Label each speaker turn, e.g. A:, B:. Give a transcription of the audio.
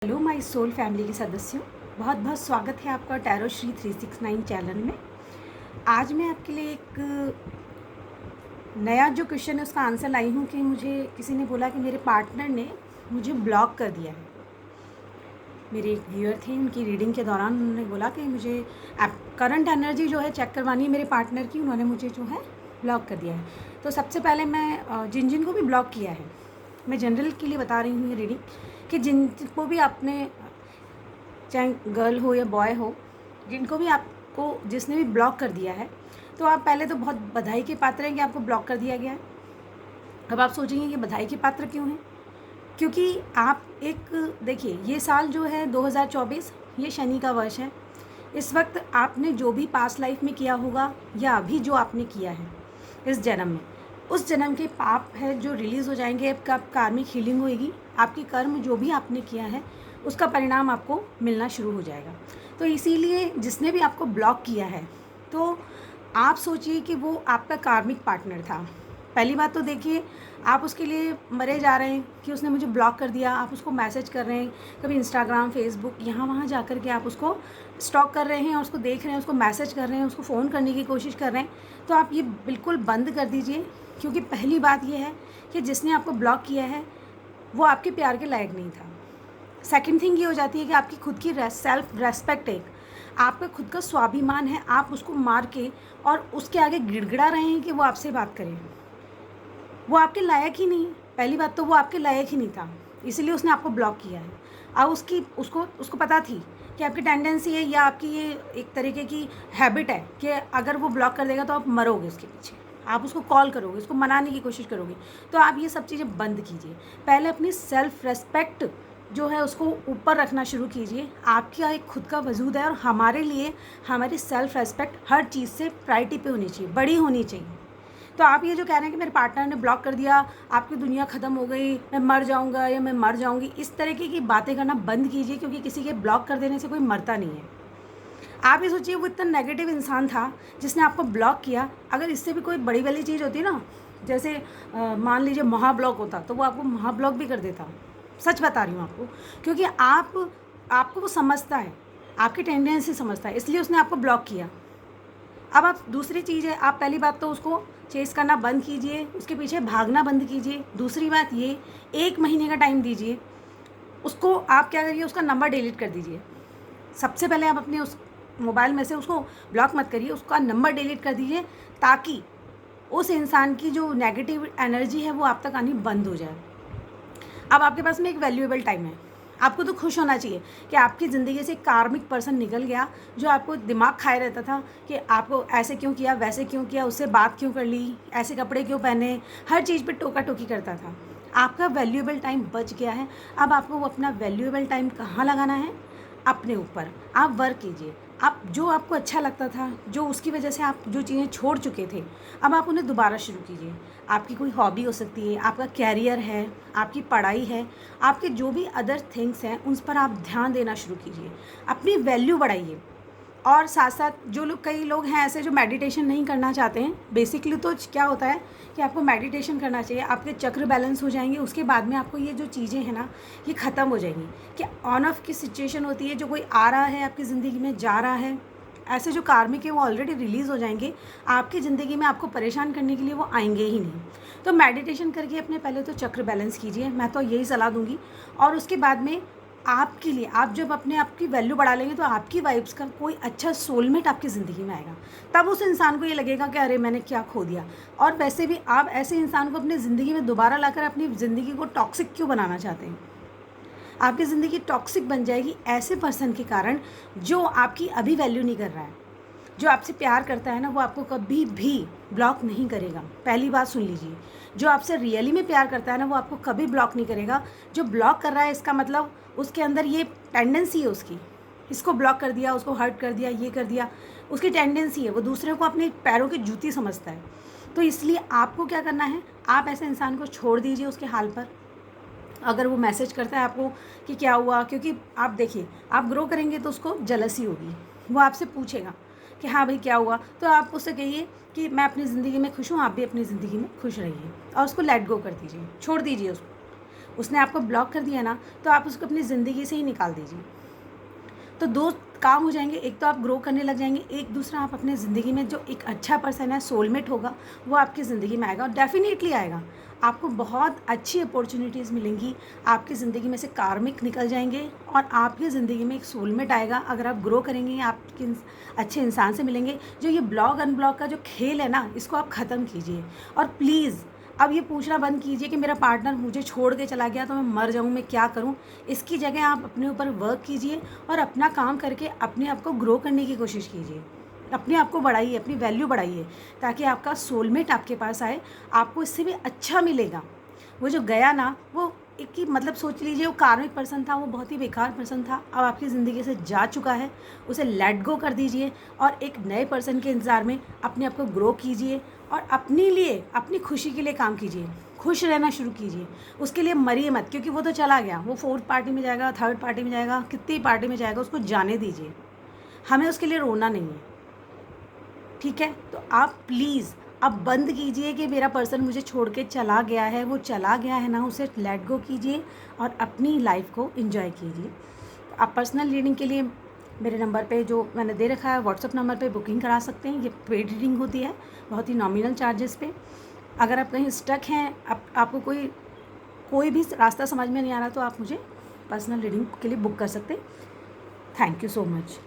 A: Hello my soul family के सदस्यों, बहुत बहुत स्वागत है आपका टैरो श्री 369 चैनल में। आज मैं आपके लिए एक नया जो क्वेश्चन है उसका आंसर लाई हूँ कि मुझे किसी ने बोला कि मेरे पार्टनर ने मुझे ब्लॉक कर दिया है। मेरे एक व्यूअर थे, उनकी रीडिंग के दौरान उन्होंने बोला कि मुझे करंट एनर्जी जो है चेक करवानी है मेरे पार्टनर की, उन्होंने मुझे जो है ब्लॉक कर दिया है। तो सबसे पहले मैं जिन जिन को भी ब्लॉक किया है, मैं जनरल के लिए बता रही हूँ ये रीडिंग, कि जिनको भी आपने, चाहे गर्ल हो या बॉय हो, जिनको भी आपको जिसने भी ब्लॉक कर दिया है, तो आप पहले तो बहुत बधाई के पात्र हैं कि आपको ब्लॉक कर दिया गया है। अब आप सोचेंगे कि बधाई के पात्र क्यों हैं? क्योंकि आप देखिए, ये साल जो है 2024, ये शनि का वर्ष है। इस वक्त आपने जो भी पास्ट लाइफ में किया होगा या अभी जो आपने किया है इस जन्म में, उस जन्म के पाप है जो रिलीज़ हो जाएंगे। आपका कार्मिक हीलिंग होएगी, आपकी कर्म जो भी आपने किया है उसका परिणाम आपको मिलना शुरू हो जाएगा। तो इसीलिए जिसने भी आपको ब्लॉक किया है, तो आप सोचिए कि वो आपका कार्मिक पार्टनर था। पहली बात तो देखिए, आप उसके लिए मरे जा रहे हैं कि उसने मुझे ब्लॉक कर दिया। आप उसको मैसेज कर रहे हैं, कभी इंस्टाग्राम, फेसबुक, यहाँ वहाँ जा कर के आप उसको स्टॉक कर रहे हैं और उसको देख रहे हैं, उसको मैसेज कर रहे हैं, उसको फ़ोन करने की कोशिश कर रहे हैं। तो आप ये बिल्कुल बंद कर दीजिए, क्योंकि पहली बात ये है कि जिसने आपको ब्लॉक किया है वो आपके प्यार के लायक नहीं था। सेकंड थिंग ये हो जाती है कि आपकी खुद की सेल्फ रेस्पेक्ट, एक आपका खुद का स्वाभिमान है, आप उसको मार के और उसके आगे गिड़गिड़ा रहे हैं कि वो आपसे बात करें। वो आपके लायक ही नहीं। पहली बात तो वो आपके लायक ही नहीं था, इसीलिए उसने आपको ब्लॉक किया है। अब उसको पता थी कि आपकी टेंडेंसी है या आपकी ये एक तरीके की हैबिट है कि अगर वो ब्लॉक कर देगा तो आप मरोगे उसके पीछे, आप उसको कॉल करोगे, उसको मनाने की कोशिश करोगे। तो आप ये सब चीज़ें बंद कीजिए। पहले अपनी सेल्फ रेस्पेक्ट जो है उसको ऊपर रखना शुरू कीजिए। आपका एक खुद का वजूद है और हमारे लिए हमारी सेल्फ रेस्पेक्ट हर चीज़ से प्रायोरिटी पे होनी चाहिए, बड़ी होनी चाहिए। तो आप ये जो कह रहे हैं कि मेरे पार्टनर ने ब्लॉक कर दिया, आपकी दुनिया ख़त्म हो गई, मैं मर जाऊंगा या मैं मर जाऊंगी, इस तरीके की बातें करना बंद कीजिए, क्योंकि किसी के ब्लॉक कर देने से कोई मरता नहीं है। आप ये सोचिए, वो इतना नेगेटिव इंसान था जिसने आपको ब्लॉक किया। अगर इससे भी कोई बड़ी वाली चीज़ होती ना, जैसे मान लीजिए महाब्लॉक होता, तो वो आपको महाब्लॉक भी कर देता। सच बता रही हूँ आपको, क्योंकि आपको वो समझता है, आपकी टेंडेंसी समझता है, इसलिए उसने आपको ब्लॉक किया। अब आप दूसरी चीज़ है, आप पहली बात तो उसको चेस करना बंद कीजिए, उसके पीछे भागना बंद कीजिए। दूसरी बात ये, 1 महीने का टाइम दीजिए उसको। आप क्या करिए, उसका नंबर डिलीट कर दीजिए। सबसे पहले आप अपने उस मोबाइल में से उसको ब्लॉक मत करिए, उसका नंबर डिलीट कर दीजिए, ताकि उस इंसान की जो नेगेटिव एनर्जी है वो आप तक आनी बंद हो जाए। अब आपके पास में एक वैल्यूएबल टाइम है। आपको तो खुश होना चाहिए कि आपकी ज़िंदगी से एक कार्मिक पर्सन निकल गया, जो आपको दिमाग खाए रहता था कि आपको ऐसे क्यों किया, वैसे क्यों किया, उससे बात क्यों कर ली, ऐसे कपड़े क्यों पहने, हर चीज़ पे टोका टोकी करता था। आपका वैल्यूएबल टाइम बच गया है। अब आपको वो अपना वैल्यूएबल टाइम कहाँ लगाना है? अपने ऊपर। आप वर्क कीजिए। आप जो आपको अच्छा लगता था, जो उसकी वजह से आप जो चीज़ें छोड़ चुके थे, अब आप उन्हें दोबारा शुरू कीजिए। आपकी कोई हॉबी हो सकती है, आपका कैरियर है, आपकी पढ़ाई है, आपके जो भी अदर थिंग्स हैं, उन पर आप ध्यान देना शुरू कीजिए। अपनी वैल्यू बढ़ाइए। और साथ साथ कई लोग हैं ऐसे जो मेडिटेशन नहीं करना चाहते हैं। बेसिकली तो क्या होता है कि आपको मेडिटेशन करना चाहिए, आपके चक्र बैलेंस हो जाएंगे। उसके बाद में आपको ये जो चीज़ें हैं ना, ये ख़त्म हो जाएंगी। कि ऑन ऑफ की सिचुएशन होती है, जो कोई आ रहा है आपकी ज़िंदगी में, जा रहा है, ऐसे जो कार्मिक है वो ऑलरेडी रिलीज़ हो जाएंगे। आपकी ज़िंदगी में आपको परेशान करने के लिए वो आएंगे ही नहीं। तो मेडिटेशन करके अपने पहले तो चक्र बैलेंस कीजिए, मैं तो यही सलाह दूंगी। और उसके बाद में आपके लिए, आप जब अपने आप की वैल्यू बढ़ा लेंगे, तो आपकी वाइब्स का कोई अच्छा सोलमेट आपकी ज़िंदगी में आएगा। तब उस इंसान को ये लगेगा कि अरे मैंने क्या खो दिया। और वैसे भी आप ऐसे इंसान को अपनी ज़िंदगी में दोबारा लाकर अपनी ज़िंदगी को टॉक्सिक क्यों बनाना चाहते हैं? आपकी ज़िंदगी टॉक्सिक बन जाएगी ऐसे पर्सन के कारण जो आपकी अभी वैल्यू नहीं कर रहा है। जो आपसे प्यार करता है ना, वो आपको कभी भी ब्लॉक नहीं करेगा। पहली बात सुन लीजिए, जो आपसे रियली में प्यार करता है ना, वो आपको कभी ब्लॉक नहीं करेगा। जो ब्लॉक कर रहा है, इसका मतलब उसके अंदर ये टेंडेंसी है उसकी, इसको ब्लॉक कर दिया, उसको हर्ट कर दिया, ये कर दिया, उसकी टेंडेंसी है। वो दूसरे को अपने पैरों की जूती समझता है। तो इसलिए आपको क्या करना है, आप ऐसे इंसान को छोड़ दीजिए उसके हाल पर। अगर वो मैसेज करता है आपको कि क्या हुआ, क्योंकि आप देखिए, आप ग्रो करेंगे तो उसको जलसी होगी, वो आपसे पूछेगा कि हाँ भाई क्या हुआ। तो आप उससे कहिए कि मैं अपनी ज़िंदगी में खुश हूँ, आप भी अपनी ज़िंदगी में खुश रहिए, और उसको लेट गो कर दीजिए, छोड़ दीजिए उसको। उसने आपको ब्लॉक कर दिया ना, तो आप उसको अपनी ज़िंदगी से ही निकाल दीजिए। तो 2 काम हो जाएंगे, एक तो आप ग्रो करने लग जाएंगे, एक दूसरा आप अपने ज़िंदगी में जो एक अच्छा पर्सन है, सोलमेट होगा, वो आपकी ज़िंदगी में आएगा और डेफिनेटली आएगा। आपको बहुत अच्छी अपॉर्चुनिटीज़ मिलेंगी, आपकी ज़िंदगी में से कार्मिक निकल जाएंगे और आपकी ज़िंदगी में एक सोलमेट आएगा। अगर आप ग्रो करेंगे, आपके अच्छे इंसान से मिलेंगे। जो ये ब्लॉक अनब्लॉक का जो खेल है ना, इसको आप ख़त्म कीजिए और प्लीज़ अब ये पूछना बंद कीजिए कि मेरा पार्टनर मुझे छोड़ के चला गया तो मैं मर जाऊँ, मैं क्या करूँ। इसकी जगह आप अपने ऊपर वर्क कीजिए और अपना काम करके अपने आप को ग्रो करने की कोशिश कीजिए। अपने आप को बढ़ाइए, अपनी वैल्यू बढ़ाइए, ताकि आपका सोलमेट आपके पास आए, आपको इससे भी अच्छा मिलेगा। वो जो गया ना, वो एक ही मतलब सोच लीजिए, वो कार्मिक पर्सन था, वो बहुत ही बेकार पर्सन था, अब आपकी ज़िंदगी से जा चुका है, उसे लेट गो कर दीजिए और एक नए पर्सन के इंतज़ार में अपने आप को ग्रो कीजिए और अपने लिए, अपनी खुशी के लिए काम कीजिए, खुश रहना शुरू कीजिए। उसके लिए मरिए मत, क्योंकि वो तो चला गया, वो 4th पार्टी में जाएगा, 3rd पार्टी में जाएगा, कितनी पार्टी में जाएगा, उसको जाने दीजिए। हमें उसके लिए रोना नहीं है, ठीक है। तो आप प्लीज़ अब बंद कीजिए कि मेरा पर्सन मुझे छोड़ के चला गया है, वो चला गया है ना, उसे लेट गो कीजिए और अपनी लाइफ को एंजॉय कीजिए। आप पर्सनल रीडिंग के लिए मेरे नंबर पे जो मैंने दे रखा है, व्हाट्सअप नंबर पे बुकिंग करा सकते हैं। ये पेड रीडिंग होती है, बहुत ही नॉमिनल चार्जेस पे। अगर आप कहीं स्टक हैं, आपको कोई भी रास्ता समझ में नहीं आ रहा, तो आप मुझे पर्सनल रीडिंग के लिए बुक कर सकते हैं। Thank you so much.